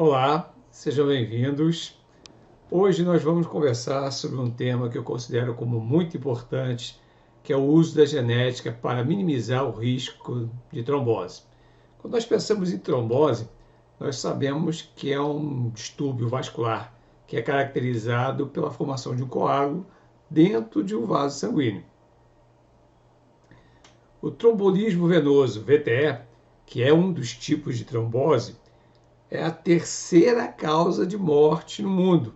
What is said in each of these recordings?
Olá, sejam bem-vindos. Hoje nós vamos conversar sobre um tema que eu considero como muito importante, que é o uso da genética para minimizar o risco de trombose. Quando nós pensamos em trombose, nós sabemos que é um distúrbio vascular que é caracterizado pela formação de um coágulo dentro de um vaso sanguíneo. O trombolismo venoso, VTE, que é um dos tipos de trombose, é a terceira causa de morte no mundo,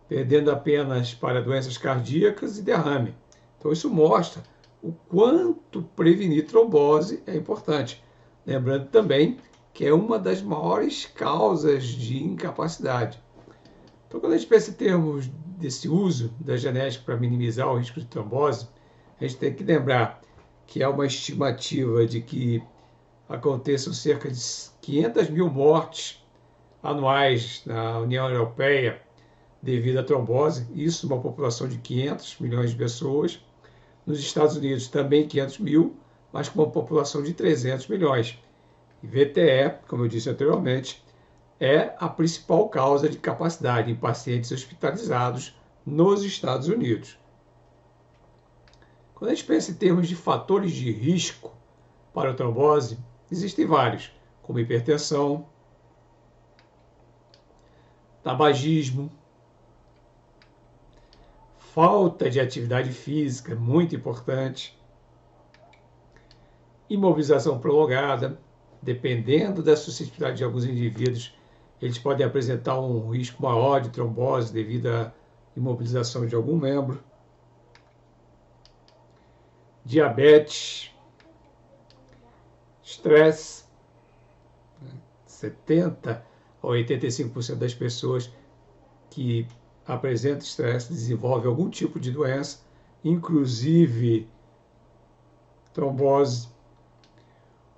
perdendo apenas para doenças cardíacas e derrame. Então isso mostra o quanto prevenir trombose é importante. Lembrando também que é uma das maiores causas de incapacidade. Então quando a gente pensa em termos desse uso da genética para minimizar o risco de trombose, a gente tem que lembrar que há uma estimativa de que aconteçam cerca de 500 mil mortes anuais na União Europeia devido à trombose, isso numa população de 500 milhões de pessoas. Nos Estados Unidos também 500 mil, mas com uma população de 300 milhões. E VTE, como eu disse anteriormente, é a principal causa de incapacidade em pacientes hospitalizados nos Estados Unidos. Quando a gente pensa em termos de fatores de risco para a trombose, existem vários, como hipertensão, tabagismo, falta de atividade física, muito importante, imobilização prolongada, dependendo da suscetibilidade de alguns indivíduos, eles podem apresentar um risco maior de trombose devido à imobilização de algum membro, diabetes, estresse, 70 a 85% das pessoas que apresentam estresse desenvolvem algum tipo de doença, inclusive trombose.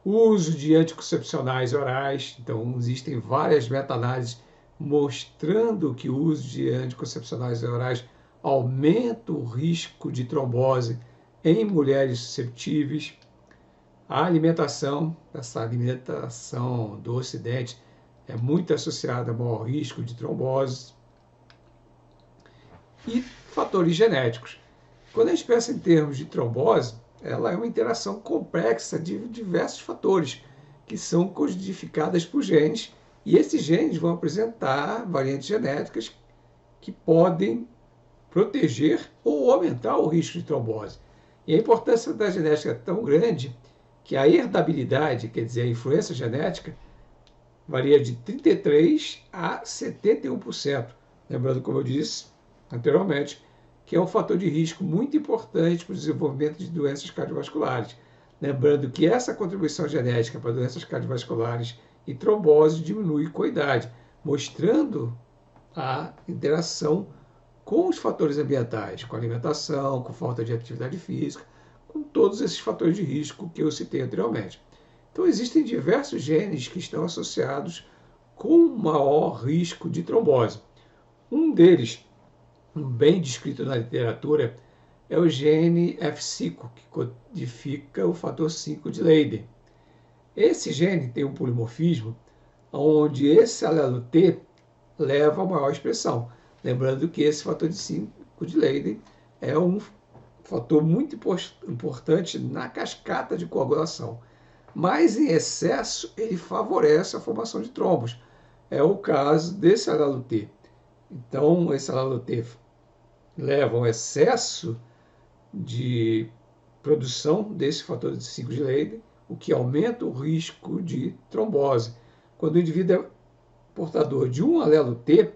O uso de anticoncepcionais orais, então existem várias meta-análises mostrando que o uso de anticoncepcionais orais aumenta o risco de trombose em mulheres susceptíveis. A alimentação, essa alimentação do Ocidente, é muito associada a maior risco de trombose. E fatores genéticos. Quando a gente pensa em termos de trombose, ela é uma interação complexa de diversos fatores que são codificadas por genes, e esses genes vão apresentar variantes genéticas que podem proteger ou aumentar o risco de trombose. E a importância da genética é tão grande que a herdabilidade, quer dizer, a influência genética, varia de 33% a 71%. Lembrando, como eu disse anteriormente, que é um fator de risco muito importante para o desenvolvimento de doenças cardiovasculares. Lembrando que essa contribuição genética para doenças cardiovasculares e trombose diminui com a idade, mostrando a interação com os fatores ambientais, com alimentação, com falta de atividade física, com todos esses fatores de risco que eu citei anteriormente. Então, existem diversos genes que estão associados com maior risco de trombose. Um deles, bem descrito na literatura, é o gene F5, que codifica o fator 5 de Leiden. Esse gene tem um polimorfismo onde esse alelo T leva a maior expressão. Lembrando que esse fator de 5 de Leiden é um fator muito importante na cascata de coagulação. Mas em excesso ele favorece a formação de trombos. É o caso desse alelo T. Então, esse alelo T leva ao excesso de produção desse fator de 5 de Leiden, o que aumenta o risco de trombose. Quando o indivíduo é portador de um alelo T,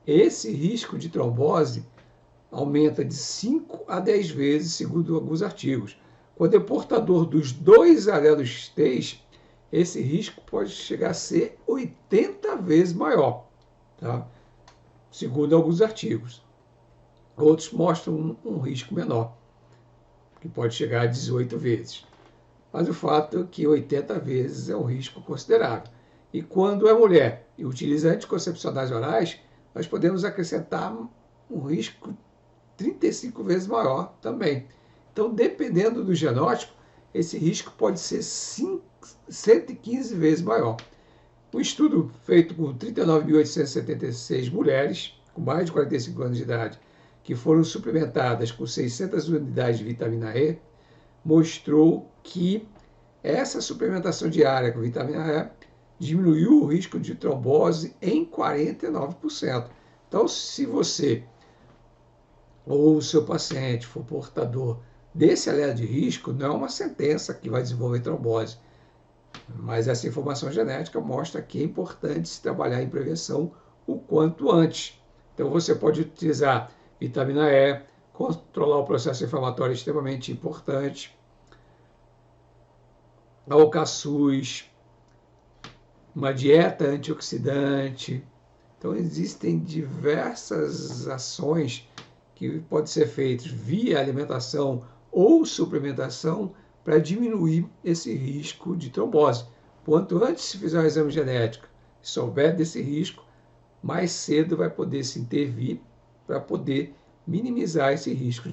esse risco de trombose aumenta de 5 a 10 vezes, segundo alguns artigos. Quando é portador dos dois alelos T, esse risco pode chegar a ser 80 vezes maior, tá? Segundo alguns artigos. Outros mostram um risco menor, que pode chegar a 18 vezes. Mas o fato é que 80 vezes é um risco considerável. E quando é mulher e utiliza anticoncepcionais orais, nós podemos acrescentar um risco 35 vezes maior também. Então, dependendo do genótipo, esse risco pode ser 115 vezes maior. Um estudo feito com 39.876 mulheres com mais de 45 anos de idade que foram suplementadas com 600 unidades de vitamina E mostrou que essa suplementação diária com vitamina E diminuiu o risco de trombose em 49%. Então, se você ou o seu paciente for portador desse alerta de risco, não é uma sentença que vai desenvolver trombose, mas essa informação genética mostra que é importante se trabalhar em prevenção o quanto antes. Então, você pode utilizar vitamina E, controlar o processo inflamatório é extremamente importante, alcaçuz, uma dieta antioxidante. Então, existem diversas ações que podem ser feitas via alimentação ou suplementação para diminuir esse risco de trombose. Quanto antes se fizer um exame genético e souber desse risco, mais cedo vai poder se intervir para poder minimizar esse risco.